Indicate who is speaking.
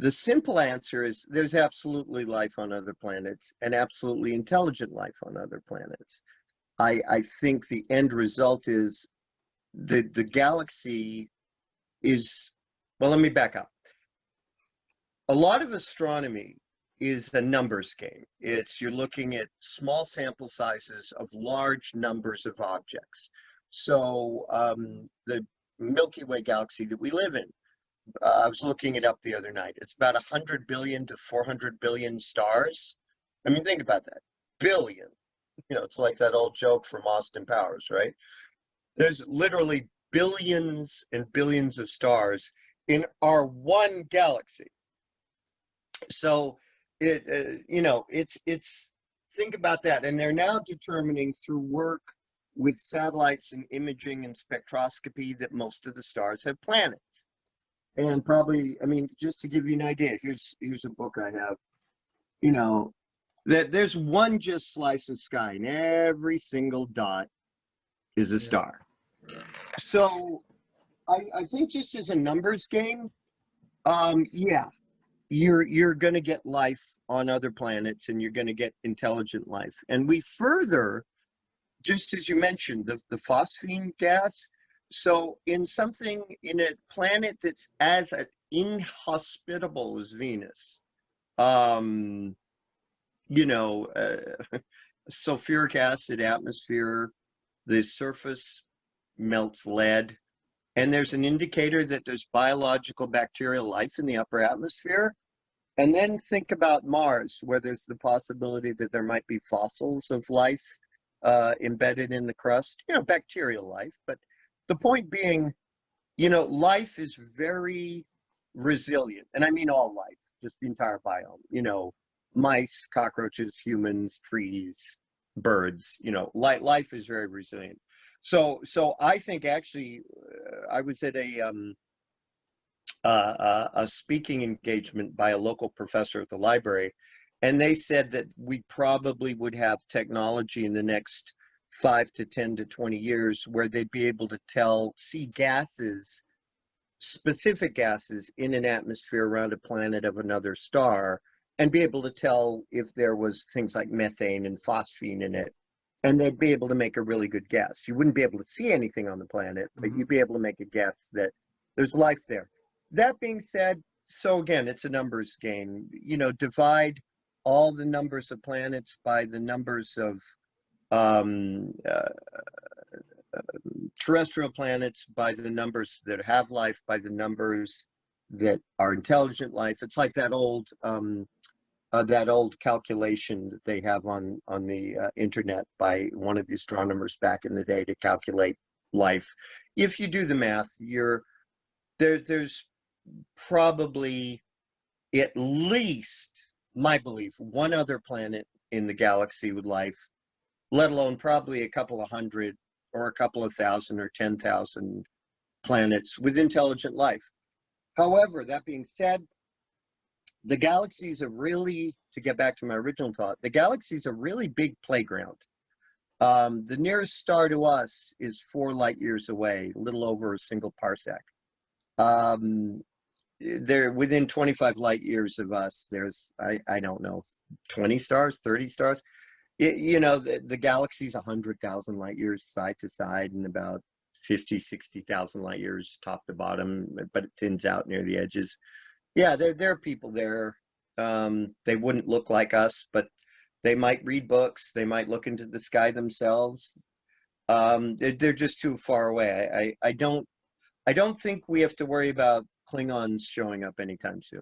Speaker 1: the simple answer is there's absolutely life on other planets and absolutely intelligent life on other planets. I think the end result is the galaxy is, well, let me back up. A lot of astronomy is a numbers game. You're looking at small sample sizes of large numbers of objects. So the Milky Way galaxy that we live in, I was looking it up the other night. It's about 100 billion to 400 billion stars. I mean, think about that. Billion. You know, it's like that old joke from Austin Powers, right? There's literally billions and billions of stars in our one galaxy. So it's think about that. And they're now determining through work with satellites and imaging and spectroscopy that most of the stars have planets. And probably, I mean, just to give you an idea, here's a book I have, you know, that there's one just slice of sky and every single dot is a star. So I think just as a numbers game, yeah, you're going to get life on other planets and you're going to get intelligent life. And we further, just as you mentioned, the phosphine gas. So in a planet that's as inhospitable as Venus, sulfuric acid atmosphere, the surface melts lead, and there's an indicator that there's biological bacterial life in the upper atmosphere. And then think about Mars, where there's the possibility that there might be fossils of life embedded in the crust, bacterial life. But the point being, life is very resilient. And I mean all life, just the entire biome, mice, cockroaches, humans, trees, birds, life is very resilient. So I think actually I was at a speaking engagement by a local professor at the library, and they said that we probably would have technology in the next 5 to 10 to 20 years where they'd be able to see gases, specific gases in an atmosphere around a planet of another star, and be able to tell if there was things like methane and phosphine in it. And they'd be able to make a really good guess. You wouldn't be able to see anything on the planet, but you'd be able to make a guess that there's life there. That being said, so again, it's a numbers game. Divide all the numbers of planets by the numbers of terrestrial planets, by the numbers that have life, by the numbers that are intelligent life. It's like that old calculation that they have on the internet by one of the astronomers back in the day to calculate life. If you do the math, there's probably at least, my belief, one other planet in the galaxy with life, let alone probably a couple of hundred or a couple of thousand or 10,000 planets with intelligent life. However, that being said, the galaxy is to get back to my original thought, the galaxy is a really big playground. The nearest star to us is 4 light years away, a little over a single parsec. They're within 25 light years of us. There's, I don't know, 20 stars, 30 stars. The galaxy's 100,000 light years side to side and about 50, 60,000 light years top to bottom, but it thins out near the edges. Yeah, there are people there. They wouldn't look like us, but they might read books. They might look into the sky themselves. They're just too far away. I don't think we have to worry about Klingons showing up anytime soon.